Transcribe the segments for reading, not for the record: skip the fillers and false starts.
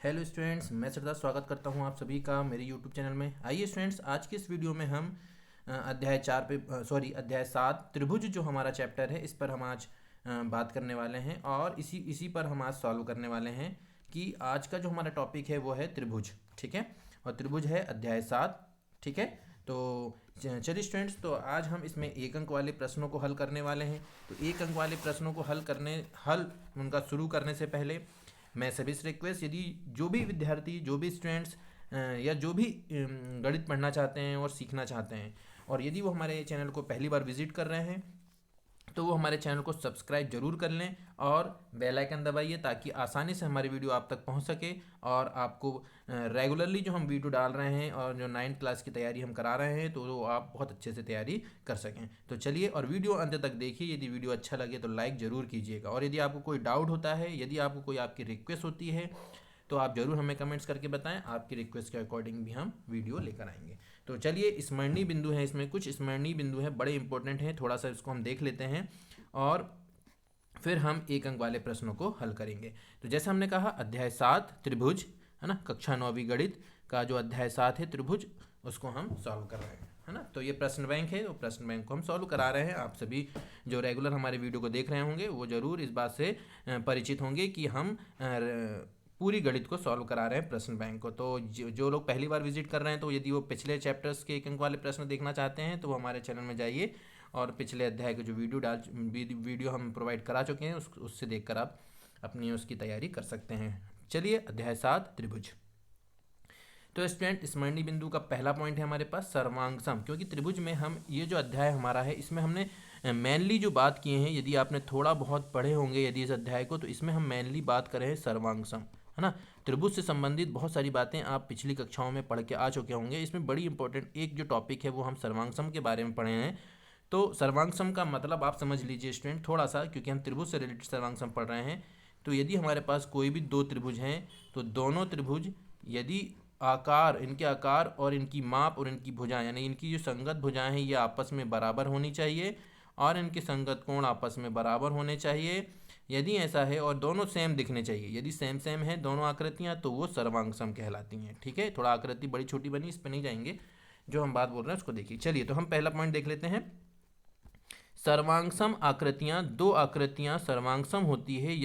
Hello students, मैं श्रद्धा स्वागत करता हूं आप सभी का मेरे यूट्यूब चैनल में। आइए स्टूडेंट्स, आज की इस वीडियो में हम अध्याय 7 त्रिभुज जो हमारा चैप्टर है इस पर हम आज बात करने वाले हैं और इसी पर हम आज सॉल्व करने वाले हैं कि आज का जो हमारा टॉपिक है वो है त्रिभुज। ठीक है, और त्रिभुज है अध्याय 7। ठीक है, तो चलिए स्टूडेंट्स, तो आज हम इसमें एक अंक वाले प्रश्नों को हल करने वाले हैं। तो एक अंक वाले प्रश्नों को हल उनका शुरू करने से पहले मैं सभी से रिक्वेस्ट, यदि जो भी विद्यार्थी, जो भी स्टूडेंट्स या जो भी गणित पढ़ना चाहते हैं और सीखना चाहते हैं, और यदि वो हमारे चैनल को पहली बार विजिट कर रहे हैं तो वो हमारे चैनल को सब्सक्राइब जरूर कर लें और बेल आइकन दबाइए ताकि आसानी से हमारी वीडियो आप तक पहुंच सके और आपको रेगुलरली जो हम वीडियो डाल रहे हैं और जो 9th क्लास की तैयारी हम करा रहे हैं तो वो आप बहुत अच्छे से तैयारी कर सकें। तो चलिए, और वीडियो अंत तक देखिए। यदि वीडियो अच्छा लगे तो लाइक ज़रूर कीजिएगा, और यदि आपको कोई डाउट होता है, यदि आपको कोई आपकी रिक्वेस्ट होती है तो आप ज़रूर हमें कमेंट्स करके बताएं। आपकी रिक्वेस्ट के अकॉर्डिंग भी हम वीडियो लेकर आएंगे। तो चलिए, स्मरणीय बिंदु हैं, इसमें कुछ स्मरणीय बिंदु हैं, बड़े इंपॉर्टेंट हैं, थोड़ा सा इसको हम देख लेते हैं और फिर हम एक अंक वाले प्रश्नों को हल करेंगे। तो जैसे हमने कहा, अध्याय 7 त्रिभुज है ना, कक्षा 9वीं गणित का जो अध्याय 7 है त्रिभुज, उसको हम सॉल्व कर रहे हैं, है ना। तो ये प्रश्न बैंक है, तो प्रश्न बैंक को हम सॉल्व करा रहे हैं। आप सभी जो रेगुलर हमारे वीडियो को देख रहे होंगे वो जरूर इस बात से परिचित होंगे कि हम पूरी गणित को सॉल्व करा रहे हैं प्रश्न बैंक को। तो जो लोग पहली बार विजिट कर रहे हैं, तो यदि वो पिछले चैप्टर्स के एक अंक वाले प्रश्न देखना चाहते हैं तो वो हमारे चैनल में जाइए और पिछले अध्याय के जो वीडियो हम प्रोवाइड करा चुके हैं उससे देखकर आप अपनी उसकी तैयारी कर सकते हैं। चलिए, अध्याय 7 त्रिभुज। तो स्टूडेंट, स्मरणीय बिंदु का पहला पॉइंट है हमारे पास सर्वांगसम, क्योंकि त्रिभुज में हम ये जो अध्याय हमारा है इसमें हमने मेनली जो बात किए हैं, यदि आपने थोड़ा बहुत पढ़े होंगे यदि इस अध्याय को, तो इसमें हम मेनली बात कर रहे हैं सर्वांगसम, है ना। त्रिभुज से संबंधित बहुत सारी बातें आप पिछली कक्षाओं में पढ़ के आ चुके होंगे। इसमें बड़ी इंपॉर्टेंट एक जो टॉपिक है वो हम सर्वांगसम के बारे में पढ़े हैं। तो सर्वांगसम का मतलब आप समझ लीजिए स्टूडेंट थोड़ा सा, क्योंकि हम त्रिभुज से रिलेटेड सर्वांगसम पढ़ रहे हैं। तो यदि हमारे पास कोई भी दो त्रिभुज हैं तो दोनों त्रिभुज, यदि इनके आकार और इनकी माप और इनकी भुजाएं, यानी इनकी जो संगत भुजाएं हैं ये आपस में बराबर होनी चाहिए और इनके संगत कोण आपस में बराबर होने चाहिए। यदि ऐसा है और दोनों सेम दिखने चाहिए, यदि सेम सेम है दोनों आकृतियां, तो वो सर्वांगसम कहलाती हैं। ठीक है, थोड़ा आकृति बड़ी छोटी बनी, इस पर नहीं जाएंगे, जो हम बात बोल रहे हैं उसको देखिए। चलिए, तो हम पहला पॉइंट देख लेते हैं। सर्वांगसम आकृतियां, दो आकृतियां सर्वांगसम होती है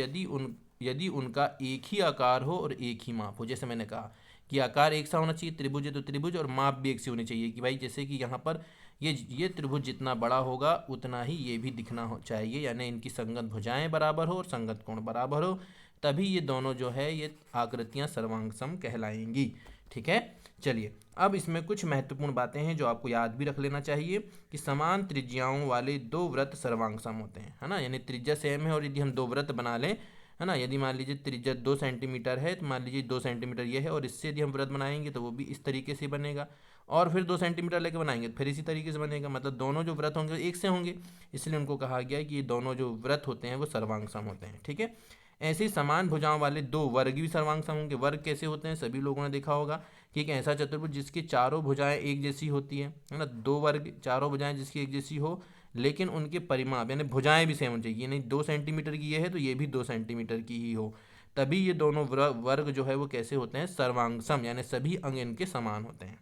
यदि उनका एक ही आकार हो और एक ही माप हो। जैसे मैंने कहा कि आकार एक सा होना चाहिए, त्रिभुज है तो त्रिभुज, और माप भी एक सी होनी चाहिए कि भाई जैसे कि यहाँ पर ये त्रिभुज जितना बड़ा होगा उतना ही ये भी दिखना चाहिए, यानी इनकी संगत भुजाएं बराबर हो और संगत कोण बराबर हो, तभी ये दोनों जो है ये आकृतियां सर्वांगसम कहलाएंगी। ठीक है, चलिए, अब इसमें कुछ महत्वपूर्ण बातें हैं जो आपको याद भी रख लेना चाहिए कि समान त्रिज्याओं वाले दो वृत्त सर्वांगसम होते हैं, है ना। यानी त्रिज्या सेम है और यदि हम दो वृत्त बना लें, है ना, यदि मान लीजिए त्रिज्या 2 सेंटीमीटर है तो मान लीजिए 2 सेंटीमीटर ये है, और इससे यदि हम वृत्त बनाएंगे तो वो भी इस तरीके से बनेगा, और फिर 2 सेंटीमीटर लेके बनाएंगे तो फिर इसी तरीके से बनेगा। मतलब दोनों जो वृत्त होंगे एक से होंगे, इसलिए उनको कहा गया कि ये दोनों जो वृत्त होते हैं वो सर्वांगसम होते हैं। ठीक है, ऐसे ही समान भुजाओं वाले दो वर्ग भी सर्वांगसम होंगे। वर्ग कैसे होते हैं, सभी लोगों ने देखा होगा कि एक ऐसा चतुर्भुज जिसकी चारों भुजाएं एक जैसी होती है ना। दो वर्ग, चारों भुजाएं जिसकी एक जैसी हो, लेकिन उनके परिमाप यानी भुजाएं भी सेम होनी चाहिए, नहीं 2 सेंटीमीटर की ये है तो ये भी 2 सेंटीमीटर की ही हो, तभी ये दोनों वर्ग जो है वो कैसे होते हैं, सर्वांगसम, यानी सभी अंग इनके समान होते हैं।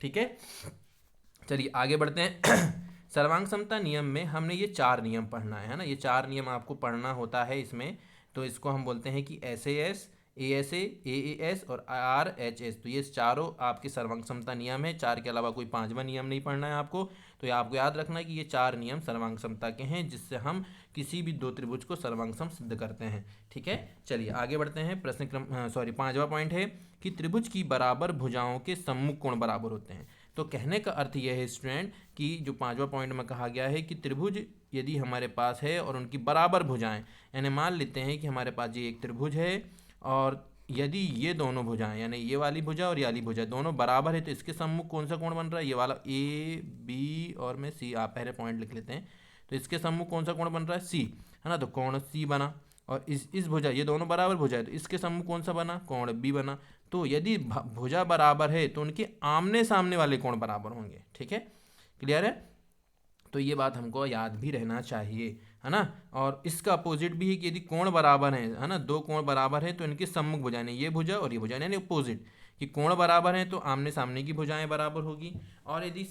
ठीक है, चलिए आगे बढ़ते हैं। सर्वांग समता नियम में हमने ये 4 नियम पढ़ना है ना, ये 4 नियम आपको पढ़ना होता है इसमें। तो इसको हम बोलते हैं कि SAS, ASA, AAS और RHS। तो ये चारों आपके सर्वांग समता नियम है, 4 के अलावा कोई 5वां नियम नहीं पढ़ना है आपको। तो ये आपको याद रखना है कि ये 4 नियम सर्वांग समता के हैं, जिससे हम किसी भी दो त्रिभुज को सर्वांगसम सिद्ध करते हैं। ठीक है, चलिए आगे बढ़ते हैं। 5वां पॉइंट है कि त्रिभुज की बराबर भुजाओं के सम्मुख कोण बराबर होते हैं। तो कहने का अर्थ यह है स्टूडेंट कि जो 5वां पॉइंट में कहा गया है कि त्रिभुज यदि हमारे पास है और उनकी बराबर भुजाएं, यानी मान लेते हैं कि हमारे पास ये एक त्रिभुज है और यदि ये दोनों भुजाएं, यानी ये वाली भुजा और ये वाली भुजा दोनों बराबर है, तो इसके सम्मुख कौन सा कोण बन रहा है, ये वाला AB और में C। आप पहले पॉइंट लिख लेते हैं। तो इसके सम्मुख कौन सा कोण बन रहा है, C, है ना। तो कोण C बना, और इस भुजा, ये दोनों बराबर भुजा है तो इसके सम्मुख कौन सा बना, कोण B बना। तो यदि भुजा बराबर है तो उनके आमने सामने वाले कोण बराबर होंगे। ठीक है, क्लियर है। तो ये बात हमको याद भी रहना चाहिए, है ना। और इसका अपोजिट भी है कि यदि कोण बराबर है ना, दो कोण बराबर है तो इनके सम्मुख भुजाएं, ये भुजा और ये भुजा, यानी अपोजिट, कि कोण बराबर है तो आमने सामने की भुजाएं बराबर होगी, और यदि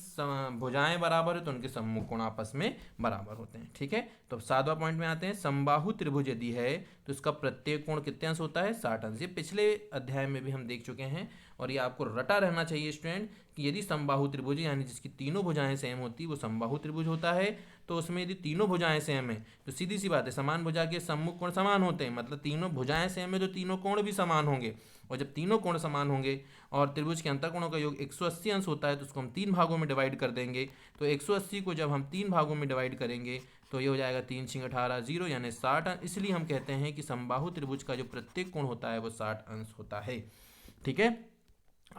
भुजाएं बराबर है तो उनके सम्मुख कोण आपस में बराबर होते हैं। ठीक है, तो 7वां पॉइंट में आते हैं। समबाहु त्रिभुज यदि है तो इसका प्रत्येक कोण कितने अंश होता है? 60 अंश। ये पिछले अध्याय में भी हम देख चुके हैं, और ये आपको रटा रहना चाहिए स्टूडेंट कि यदि समबाहु त्रिभुज यानी जिसकी तीनों भुजाएं सेम होती है वो समबाहु त्रिभुज होता है। तो उसमें यदि तीनों भुजाएं सेम है तो सीधी सी बात है, समान भुजा के सम्मुख कोण समान होते हैं, मतलब तीनों भुजाएं सेम है तो तीनों कोण भी समान होंगे, और जब तीनों कोण समान होंगे और त्रिभुज के अंतःकोणों का योग 180 अंश होता है तो उसको हम 3 भागों में डिवाइड कर देंगे। तो 180 को जब हम 3 भागों में डिवाइड करेंगे तो ये हो जाएगा 3 × 18 0, यानी 60 अंश। इसलिए हम कहते हैं कि समबाहु त्रिभुज का जो प्रत्येक कोण होता है वो 60 अंश होता है। ठीक है,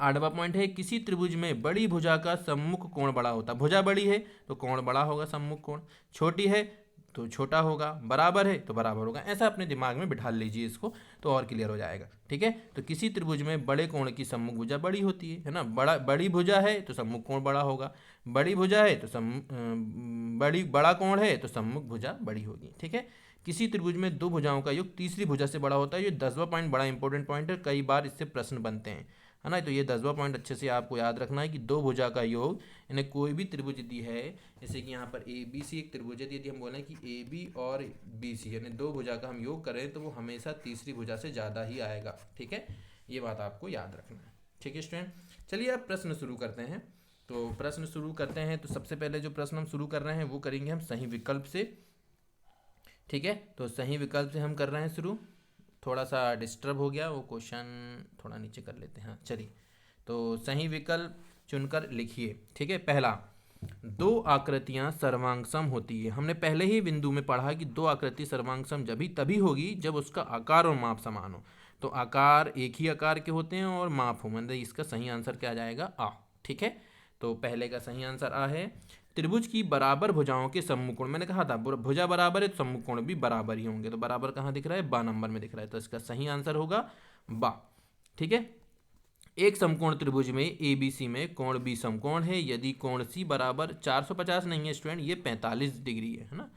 8वां पॉइंट है, किसी त्रिभुज में बड़ी भुजा का सम्मुख कोण बड़ा होता है। भुजा बड़ी है तो कोण बड़ा होगा, सम्मुख कोण छोटी है तो छोटा होगा, बराबर है तो बराबर होगा। ऐसा अपने दिमाग में बिठा लीजिए इसको, तो और क्लियर हो जाएगा। ठीक है, तो किसी त्रिभुज में बड़े कोण की सम्मुख भुजा बड़ी होती है ना, बड़ी भुजा है तो सम्मुख कोण बड़ा होगा, बड़ी भुजा है तो बड़ा कोण है तो सम्मुख भुजा बड़ी होगी। ठीक है, किसी त्रिभुज में दो भुजाओं का योग तीसरी भुजा से बड़ा होता है। ये 10वां पॉइंट बड़ा इंपॉर्टेंट पॉइंट है, कई बार इससे प्रश्न बनते हैं, है ना। तो ये 10वां पॉइंट अच्छे से आपको याद रखना है कि दो भुजा का योग, यानी कोई भी त्रिभुज यदि है, जैसे कि यहाँ पर ए बी सी एक त्रिभुज है, यदि हम बोलें कि ए बी और बी सी यानी दो भुजा का हम योग करें तो वो हमेशा तीसरी भुजा से ज़्यादा ही आएगा। ठीक है, ये बात आपको याद रखना है। ठीक है स्टूडेंट, चलिए अब प्रश्न शुरू करते हैं। तो प्रश्न शुरू करते हैं, तो सबसे पहले जो प्रश्न हम शुरू कर रहे हैं वो करेंगे हम सही विकल्प से। ठीक है, तो सही विकल्प से हम कर रहे हैं शुरू। थोड़ा सा डिस्टर्ब हो गया वो क्वेश्चन, थोड़ा नीचे कर लेते हैं। हाँ चलिए, तो सही विकल्प चुनकर लिखिए। ठीक है, पहला, दो आकृतियां सर्वांगसम होती है। हमने पहले ही बिंदु में पढ़ा कि दो आकृति सर्वांगसम तभी होगी जब उसका आकार और माप समान हो। तो आकार एक ही आकार के होते हैं और माप हो, मतलब इसका सही आंसर क्या आ जाएगा? आ। ठीक है, तो पहले का सही आंसर आ है। त्रिभुज की बराबर भुजाओं के सम्मुख कोण, मैंने कहा था भुजा बराबर है तो सम्मुख कोण भी बराबर ही होंगे, तो बराबर कहाँ दिख रहा है? बा नंबर में दिख रहा है, तो इसका सही आंसर होगा बा। ठीक है, एक समकोण त्रिभुज में ए बी सी में कोण बी समकोण है यदि कोण सी बराबर 450 नहीं है स्टूडेंट, ये 45 डिग्री है ना।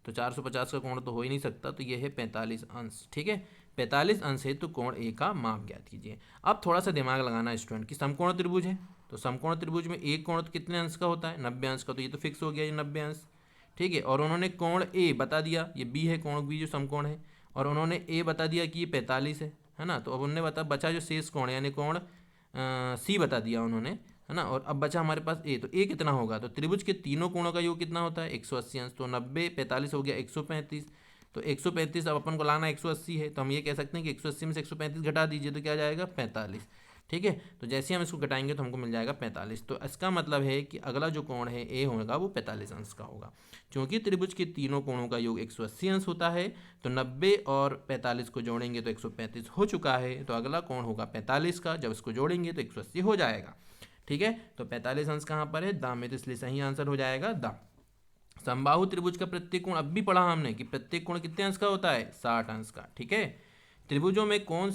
तो 450 का कोण तो हो ही नहीं सकता, तो ये है 45 अंश। ठीक है, 45 अंश है तो कोण ए का माप ज्ञात कीजिए। अब थोड़ा सा दिमाग लगाना है स्टूडेंट कि समकोण त्रिभुज है, तो समकोण त्रिभुज में एक कोण कितने अंश का होता है? 90 अंश का, तो ये तो फिक्स हो गया, ये 90 अंश। ठीक है, और उन्होंने कोण ए बता दिया, ये बी है, कोण बी जो समकोण है, और उन्होंने ए बता दिया कि ये 45 है ना। तो अब उन्होंने बचा जो शेष कोण यानी कोण सी बता दिया उन्होंने, है ना। और अब बचा हमारे पास ए, तो ए कितना होगा? तो त्रिभुज के तीनों कोणों का योग कितना होता है? 180 अंश। तो 90 45 हो गया 135, तो 135 अब अपन को लाना 180 है, तो हम ये कह सकते हैं कि 180 में से 135 घटा दीजिए तो क्या आ जाएगा? 45। ठीक है, तो जैसे हम इसको घटाएंगे तो हमको मिल जाएगा 45। तो इसका मतलब है कि अगला जो कोण है ए होगा वो 45 अंश का होगा। क्योंकि त्रिभुज के तीनों कोणों का योग 180 अंश होता है, तो 90 और 45 को जोड़ेंगे तो 135 हो चुका है, तो अगला कोण होगा 45 का, जब इसको जोड़ेंगे तो 180 हो जाएगा। ठीक है, तो 45 अंश कहाँ पर है? दाम में, तो इसलिए सही आंसर हो जाएगा दा। समबाहु त्रिभुज का प्रत्येक कोण, अब भी पढ़ा हमने कि प्रत्येक कोण कितने अंश का होता है? 60 अंश का। ठीक है, त्रिभुजों में कौन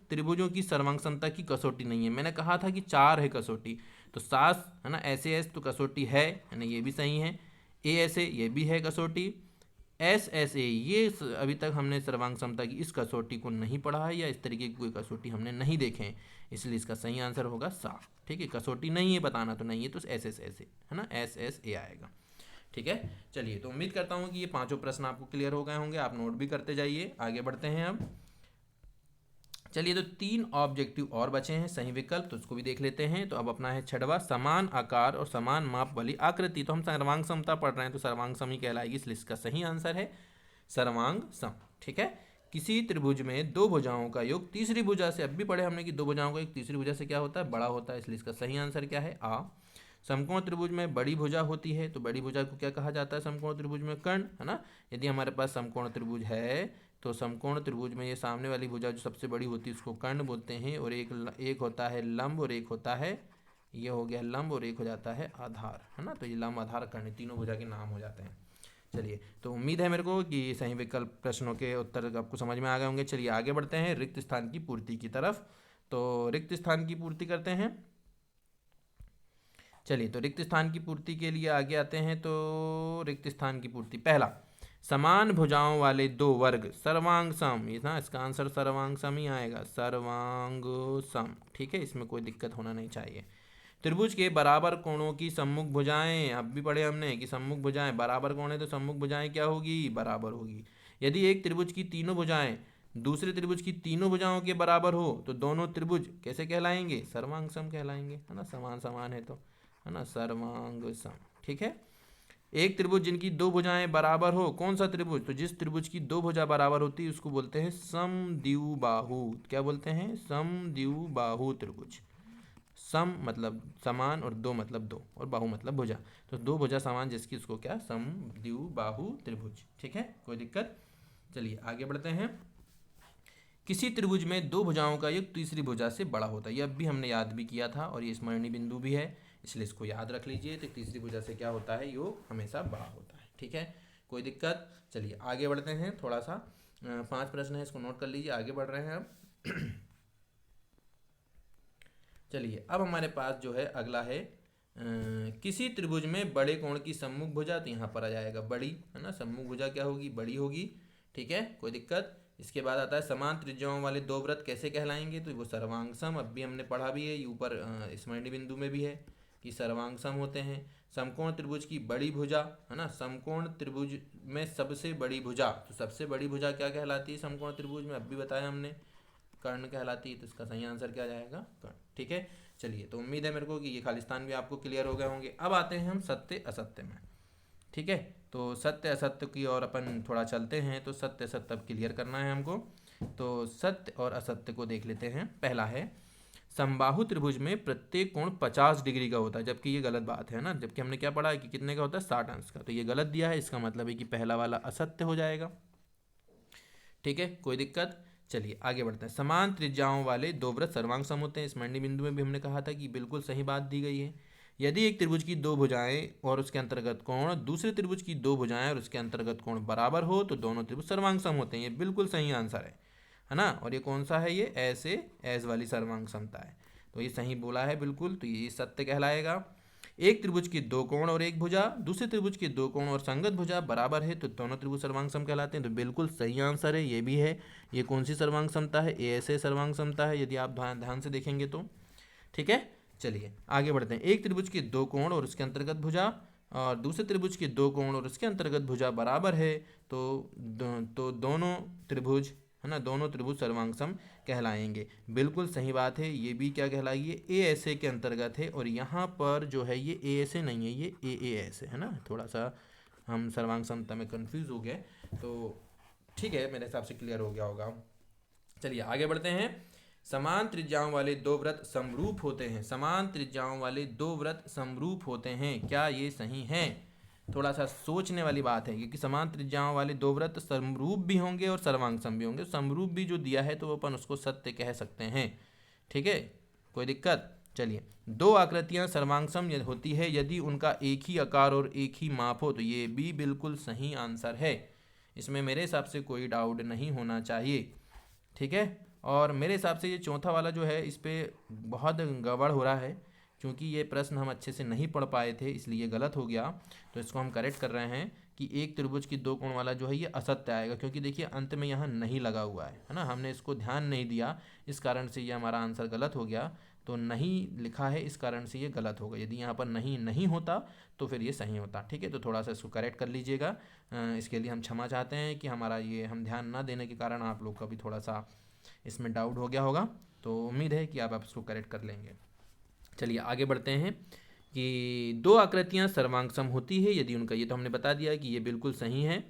त्रिभुजों की सर्वांग समता की कसौटी नहीं है? मैंने कहा था कि 4 है कसौटी, तो 7 है ना। ऐसे एस तो कसौटी है ना, ये भी सही है। ए ऐसे ये भी है कसौटी। एस एस ए ये अभी तक हमने सर्वांग समता की इस कसौटी को नहीं पढ़ा है, या इस तरीके की कोई कसौटी हमने नहीं देखे हैं, इसलिए इसका सही आंसर होगा सा। ठीक है, कसौटी नहीं है बताना तो नहीं है, तो एस एस ए है ना, एस एस ए आएगा। ठीक है, चलिए, तो उम्मीद करता हूँ कि ये पांचों प्रश्न आपको क्लियर हो गए होंगे, आप नोट भी करते जाइए। आगे बढ़ते हैं अब। चलिए, तो 3 ऑब्जेक्टिव और बचे हैं सही विकल्प, तो उसको भी देख लेते हैं। तो अब अपना है 6वां, समान आकार और समान माप वाली आकृति। तो हम सर्वांग समता पढ़ रहे हैं, तो सर्वांग सम ही कहलाएगी, इसलिए इसका सही आंसर है सर्वांग सम। ठीक है, किसी त्रिभुज में दो भुजाओं का योग तीसरी भुजा से, अब भी पढ़े हमने कि दो भुजाओं का योग तीसरी भुजा से क्या होता है? बड़ा होता है, इसलिए इसका सही आंसर क्या है? आ। समकोण त्रिभुज में बड़ी भुजा होती है, तो बड़ी भुजा को क्या कहा जाता है? समकोण त्रिभुज में कर्ण, है ना। यदि हमारे पास समकोण त्रिभुज है तो समकोण त्रिभुज में ये सामने वाली भुजा जो सबसे बड़ी होती है उसको कर्ण बोलते हैं, और एक होता है लंब और एक होता है, ये हो गया लंब, और एक हो जाता है आधार, है ना। तो ये लंब आधार कर्ण तीनों भुजा के नाम हो जाते हैं। चलिए, तो उम्मीद है मेरे को कि सही विकल्प प्रश्नों के उत्तर आपको समझ में आ गए होंगे। चलिए आगे बढ़ते हैं रिक्त स्थान की पूर्ति की तरफ। तो रिक्त स्थान की पूर्ति करते हैं। चलिए, तो रिक्त स्थान की पूर्ति के लिए आगे आते हैं। तो रिक्त स्थान की पूर्ति, पहला, समान भुजाओं वाले दो वर्ग सर्वांग सम, ये ना इसका आंसर सर्वांग सम ही आएगा, सर्वांग सम। ठीक है, इसमें कोई दिक्कत होना नहीं चाहिए। त्रिभुज के बराबर कोणों की सम्मुख भुजाएं, अब भी पढ़े हमने कि सम्मुख भुजाएं, बराबर कोण है तो सम्मुख भुजाएं क्या होगी, बराबर होगी। यदि एक त्रिभुज की तीनों भुजाएं दूसरे त्रिभुज की तीनों भुजाओं के बराबर हो तो दोनों त्रिभुज कैसे कहलाएंगे, सर्वांग सम कहलाएंगे, है ना, समान समान है तो, है ना, सर्वांग सम। ठीक है, एक त्रिभुज जिनकी दो भुजाएं बराबर हो, कौन सा त्रिभुज, तो जिस त्रिभुज की दो भुजा बराबर होती है उसको बोलते हैं समद्विबाहु। क्या बोलते हैं, समद्विबाहु त्रिभुज। सम मतलब समान और दो मतलब दो और बाहु मतलब भुजा, तो दो भुजा समान जिसकी उसको क्या, समद्विबाहु त्रिभुज। ठीक है, कोई दिक्कत। चलिए आगे बढ़ते हैं। किसी त्रिभुज में दो भुजाओं का योग तीसरी भुजा से बड़ा होता है, यह भी हमने याद भी किया था और ये स्मरणीय बिंदु भी है, इसलिए इसको याद रख लीजिए। तो तीसरी भुजा से क्या होता है, योग हमेशा बड़ा होता है। ठीक है, कोई दिक्कत। चलिए आगे बढ़ते हैं, थोड़ा सा 5 प्रश्न है, इसको नोट कर लीजिए, आगे बढ़ रहे हैं अब। चलिए, अब हमारे पास जो है अगला है, किसी त्रिभुज में बड़े कोण की सम्मुख भुजा, तो यहाँ पर आ जाएगा बड़ी, है ना, सम्मुख भुजा क्या होगी, बड़ी होगी। ठीक है, कोई दिक्कत। इसके बाद आता है समान त्रिज्याओं वाले दो वृत्त कैसे कहलाएंगे, तो वो सर्वांग सम, अब भी हमने पढ़ा भी है, ये ऊपर स्मरणीय बिंदु में भी है कि सर्वांग सम होते हैं। समकोण त्रिभुज की बड़ी भुजा, है ना, समकोण त्रिभुज में सबसे बड़ी भुजा, तो सबसे बड़ी भुजा क्या कहलाती है समकोण त्रिभुज में, अब भी बताया हमने, कर्ण कहलाती है। तो इसका सही आंसर क्या जाएगा, कर्ण। ठीक है, चलिए, तो उम्मीद है मेरे को कि ये खालिस्तान भी आपको क्लियर हो गए होंगे। अब आते हैं हम सत्य असत्य में। ठीक है, तो सत्य असत्य की ओर अपन थोड़ा चलते हैं। तो सत्य असत्य अब क्लियर करना है हमको। तो सत्य और असत्य को देख लेते हैं। पहला है, समबाहु त्रिभुज में प्रत्येक कोण 50 डिग्री का होता है, जबकि ये गलत बात है ना, जबकि हमने क्या पढ़ा है कि कितने का होता है, 60 अंश का, तो ये गलत दिया है, इसका मतलब है कि पहला वाला असत्य हो जाएगा। ठीक है, कोई दिक्कत। चलिए आगे बढ़ते हैं। समान त्रिज्याओं वाले दो वृत्त सर्वांग सम होते हैं, स्मरणीय बिंदु में भी हमने कहा था कि बिल्कुल सही बात दी गई है। यदि एक त्रिभुज की दो भुजाएं और उसके अंतर्गत कोण दूसरे त्रिभुज की दो भुजाएं और उसके अंतर्गत कोण बराबर हो तो दोनों त्रिभुज सर्वांग सम होते हैं, ये बिल्कुल सही आंसर है ना। और ये कौन सा है, ये ऐसे ऐस वाली सर्वांग समता है, तो ये सही बोला है बिल्कुल, तो ये सत्य कहलाएगा। एक त्रिभुज के दो कोण और एक भुजा दूसरे त्रिभुज के दो कोण और संगत भुजा बराबर है तो दोनों त्रिभुज सर्वांग सम कहलाते हैं, तो बिल्कुल सही आंसर है, ये भी है। ये कौन सी सर्वांग समता है, ए ऐसे सर्वांग समता है, यदि आप ध्यान से देखेंगे तो। ठीक है, चलिए आगे बढ़ते हैं। एक त्रिभुज के दो कोण और उसके अंतर्गत भुजा और दूसरे त्रिभुज के दो कोण और उसके अंतर्गत भुजा बराबर है तो दोनों त्रिभुज, है ना, दोनों त्रिभुज सर्वांग सम कहलाएंगे, बिल्कुल सही बात है। ये भी क्या कहलाएगी, ए ऐसे के अंतर्गत है, और यहाँ पर जो है ये ए ऐसे नहीं है, ये ए ऐसे है ना, थोड़ा सा हम सर्वांग समता में कंफ्यूज हो गए, तो ठीक है, मेरे हिसाब से क्लियर हो गया होगा। चलिए आगे बढ़ते हैं। समान त्रिज्याओं वाले दो वृत्त समरूप होते हैं, समान त्रिज्याओं वाले दो वृत्त समरूप होते हैं, क्या ये सही है, थोड़ा सा सोचने वाली बात है, क्योंकि समान त्रिज्याओं वाले दो वृत्त समरूप भी होंगे और सर्वांग सम भी होंगे, समरूप भी जो दिया है तो अपन उसको सत्य कह सकते हैं। ठीक है, कोई दिक्कत। चलिए, दो आकृतियां सर्वांग सम होती है यदि उनका एक ही आकार और एक ही माप हो, तो ये भी बिल्कुल सही आंसर है, इसमें मेरे हिसाब से कोई डाउट नहीं होना चाहिए। ठीक है, और मेरे हिसाब से ये चौथा वाला जो है इस पर बहुत गड़बड़ हो रहा है, क्योंकि ये प्रश्न हम अच्छे से नहीं पढ़ पाए थे, इसलिए गलत हो गया, तो इसको हम करेक्ट कर रहे हैं कि एक त्रिभुज की दो कोण वाला जो है ये असत्य आएगा, क्योंकि देखिए अंत में यहाँ नहीं लगा हुआ है ना, हमने इसको ध्यान नहीं दिया, इस कारण से ये हमारा आंसर गलत हो गया। तो नहीं लिखा है, इस कारण से ये गलत होगा, यदि यहाँ पर नहीं होता तो फिर ये सही होता। ठीक है, तो थोड़ा सा इसको करेक्ट कर लीजिएगा, इसके लिए हम क्षमा चाहते हैं कि हमारा ये हम ध्यान ना देने के कारण आप लोग का भी थोड़ा सा इसमें डाउट हो गया होगा, तो उम्मीद है कि आप इसको करेक्ट कर लेंगे। चलिए आगे बढ़ते हैं कि दो आकृतियां सर्वांग सम होती है यदि उनका, ये तो हमने बता दिया कि ये बिल्कुल सही है।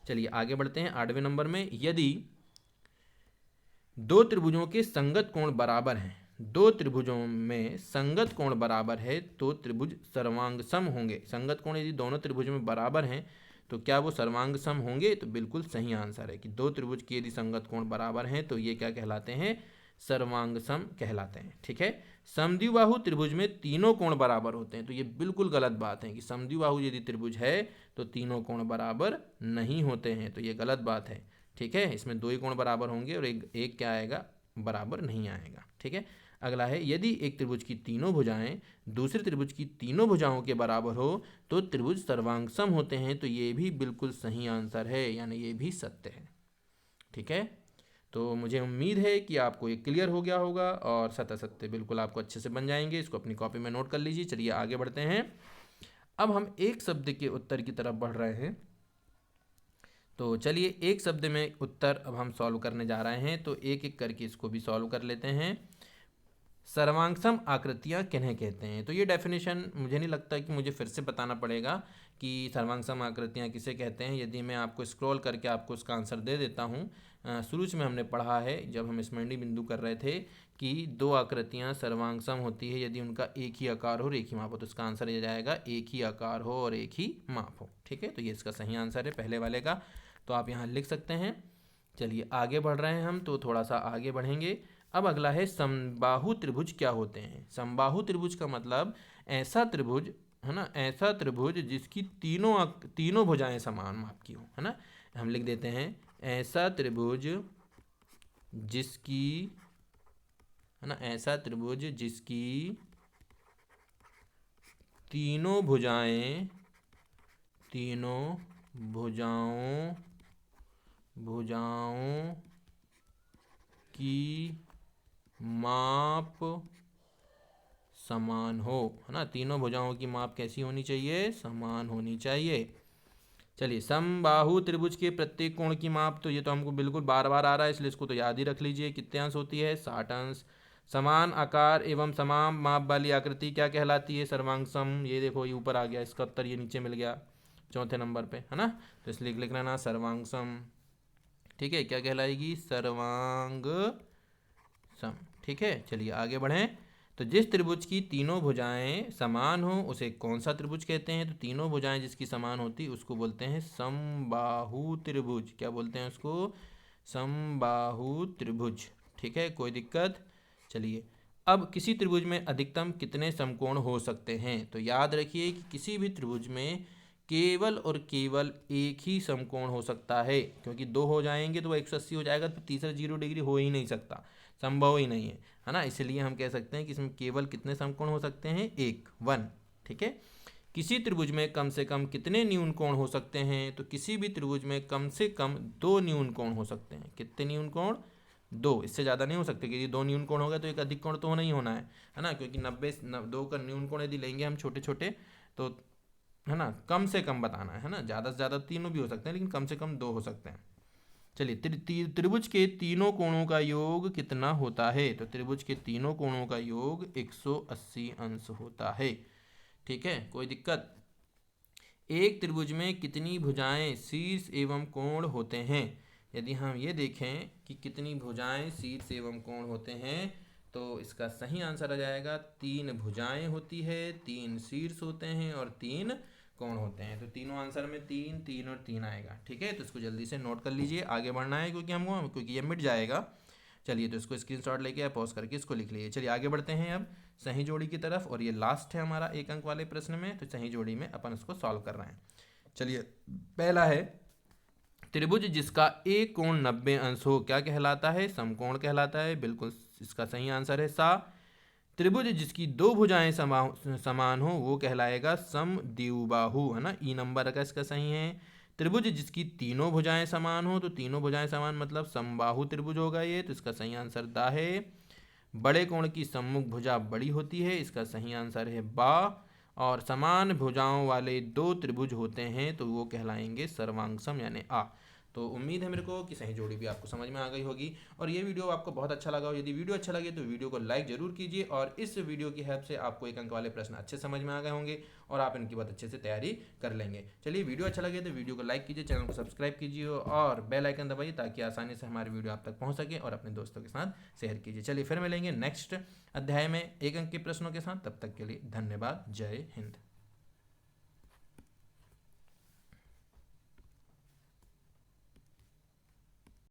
चलिए आगे बढ़ते हैं 8वें नंबर में, यदि दो त्रिभुजों के संगत कोण बराबर हैं, दो त्रिभुजों में संगत कोण बराबर है तो त्रिभुज सर्वांग सम होंगे, संगत कोण यदि दोनों त्रिभुजों में बराबर हैं तो क्या वो सर्वांग सम होंगे, तो बिल्कुल सही आंसर है कि दो त्रिभुज के यदि संगत कोण बराबर हैं तो ये क्या कहलाते हैं, सर्वांग सम कहलाते हैं। ठीक है, समद्विबाहु त्रिभुज में तीनों कोण बराबर होते हैं, तो ये बिल्कुल गलत बात है कि समद्विबाहु यदि त्रिभुज है तो तीनों कोण बराबर नहीं होते हैं, तो ये गलत बात है। ठीक है, इसमें दो ही कोण बराबर होंगे और एक क्या आएगा, बराबर नहीं आएगा। ठीक है, अगला है यदि एक त्रिभुज की तीनों भुजाएं दूसरे त्रिभुज की तीनों भुजाओं के बराबर हो तो त्रिभुज सर्वांगसम होते हैं। तो ये भी बिल्कुल सही आंसर है, यानी ये भी सत्य है। ठीक है, तो मुझे उम्मीद है कि आपको ये क्लियर हो गया होगा और सत्य सत्य बिल्कुल आपको अच्छे से बन जाएंगे। इसको अपनी कॉपी में नोट कर लीजिए। चलिए आगे बढ़ते हैं। अब हम एक शब्द के उत्तर की तरफ बढ़ रहे हैं। तो चलिए एक शब्द में उत्तर अब हम सॉल्व करने जा रहे हैं, तो एक एक करके इसको भी सॉल्व कर लेते हैं। सर्वांगसम आकृतियाँ किन्हें कहते हैं? तो ये डेफिनेशन मुझे नहीं लगता कि मुझे फिर से बताना पड़ेगा कि सर्वांगसम आकृतियाँ किसे कहते हैं। यदि मैं आपको स्क्रॉल करके आपको उसका आंसर दे देता हूँ। शुरू में हमने पढ़ा है जब हम स्मृति बिंदु कर रहे थे कि दो आकृतियाँ सर्वांगसम होती है यदि उनका एक ही आकार हो और एक ही माप हो। तो इसका आंसर ये जाएगा एक ही आकार हो और एक ही माप हो। ठीक है, तो ये इसका सही आंसर है पहले वाले का, तो आप यहाँ लिख सकते हैं। चलिए आगे बढ़ रहे हैं हम, तो थोड़ा सा आगे बढ़ेंगे। अब अगला है समबाहु त्रिभुज क्या होते हैं? समबाहु त्रिभुज का मतलब ऐसा त्रिभुज है ना, ऐसा त्रिभुज जिसकी तीनों भुजाएं समान माप की हो, है ना। हम लिख देते हैं ऐसा त्रिभुज जिसकी, है ना, ऐसा त्रिभुज जिसकी तीनों भुजाओं की माप समान हो, है ना। तीनों भुजाओं की माप कैसी होनी चाहिए? समान होनी चाहिए। चलिए समबाहु त्रिभुज के प्रत्येक कोण की माप, तो ये तो हमको बिल्कुल बार बार आ रहा है, इसलिए इसको तो याद ही रख लीजिए। कितने अंश होती है? 60 अंश। समान आकार एवं समान माप वाली आकृति क्या कहलाती है? सर्वांगसम। ये देखो ये ऊपर आ गया, इसका उत्तर ये नीचे मिल गया चौथे नंबर पे, है ना। तो इसलिए लिख लेना सर्वांगसम। ठीक है, क्या कहलाएगी? सर्वांगसम। ठीक है, चलिए आगे बढ़ें। तो जिस त्रिभुज की तीनों भुजाएं समान हो उसे कौन सा त्रिभुज कहते हैं? तो तीनों भुजाएं जिसकी समान होती उसको बोलते हैं समबाहु त्रिभुज। क्या बोलते हैं उसको? समबाहु त्रिभुज। ठीक है, कोई दिक्कत? चलिए अब किसी त्रिभुज में अधिकतम कितने समकोण हो सकते हैं? तो याद रखिए कि किसी भी त्रिभुज में केवल और केवल एक ही समकोण हो सकता है, क्योंकि दो हो जाएंगे तो वो 180 हो जाएगा, तो तीसरा 0 डिग्री हो ही नहीं सकता, संभव ही नहीं है ना। इसलिए हम कह सकते हैं कि इसमें केवल कितने समकोण हो सकते हैं? एक, 1। ठीक है, किसी त्रिभुज में कम से कम कितने न्यून कोण हो सकते हैं? तो किसी भी त्रिभुज में कम से कम 2 न्यून कोण हो सकते हैं। कितने न्यून कोण? 2, इससे ज़्यादा नहीं हो सकते, क्योंकि 2 न्यून कोण हो गए तो एक अधिक कोण तो होना ही होना है ना। क्योंकि 2 का न्यून कोण यदि लेंगे हम छोटे छोटे, तो है ना, कम से कम बताना है ना। ज़्यादा से ज़्यादा तीनों भी हो सकते हैं, लेकिन कम से कम 2 हो सकते हैं। चलिए त्रिभुज के तीनों कोणों का योग कितना होता है? तो त्रिभुज के तीनों कोणों का योग 180 अंश होता है। ठीक है, कोई दिक्कत? एक त्रिभुज में कितनी भुजाएं, शीर्ष एवं कोण होते हैं? यदि हम ये देखें कि कितनी भुजाएं, शीर्ष एवं कोण होते हैं, तो इसका सही आंसर आ जाएगा 3 भुजाएं होती है, 3 शीर्ष होते हैं और 3 कोण होते हैं। तो तीनों आंसर में 3 3 और 3 आएगा। ठीक है, तो इसको जल्दी से नोट कर लीजिए, आगे बढ़ना है क्योंकि ये मिट जाएगा। चलिए तो इसको स्क्रीनशॉट लेके पॉज करके इसको लिख लीजिए। चलिए आगे बढ़ते हैं अब सही जोड़ी की तरफ, और ये लास्ट है हमारा 1 अंक वाले प्रश्न में। तो सही जोड़ी में अपन इसको सॉल्व कर रहे हैं। चलिए पहला है त्रिभुज जिसका एक कोण 90 अंश हो क्या कहलाता है? समकोण कहलाता है। बिल्कुल इसका सही आंसर है सा। त्रिभुज जिसकी दो भुजाएं समान हो वो कहलाएगा समद्विबाहु, है ना। ई नंबर का इसका सही है। त्रिभुज जिसकी तीनों भुजाएं समान हो, तो तीनों भुजाएं समान मतलब समबाहु त्रिभुज होगा ये, तो इसका सही आंसर दा है। बड़े कोण की सम्मुख भुजा बड़ी होती है, इसका सही आंसर है बा। और समान भुजाओं वाले दो त्रिभुज होते हैं तो वो कहलाएंगे सर्वांगसम यानी आ। तो उम्मीद है मेरे को कि सही जोड़ी भी आपको समझ में आ गई होगी और ये वीडियो आपको बहुत अच्छा लगा हो। यदि वीडियो अच्छा लगे तो वीडियो को लाइक जरूर कीजिए, और इस वीडियो की हेल्प से आपको 1 अंक वाले प्रश्न अच्छे समझ में आ गए होंगे और आप इनकी बहुत अच्छे से तैयारी कर लेंगे। चलिए वीडियो अच्छा लगे तो वीडियो को लाइक कीजिए, चैनल को सब्सक्राइब कीजिए और बेल आइकन दबाइए ताकि आसानी से हमारी वीडियो आप तक पहुँच सके, और अपने दोस्तों के साथ शेयर कीजिए। चलिए फिर मिलेंगे नेक्स्ट अध्याय में 1 अंक के प्रश्नों के साथ। तब तक के लिए धन्यवाद। जय हिंद।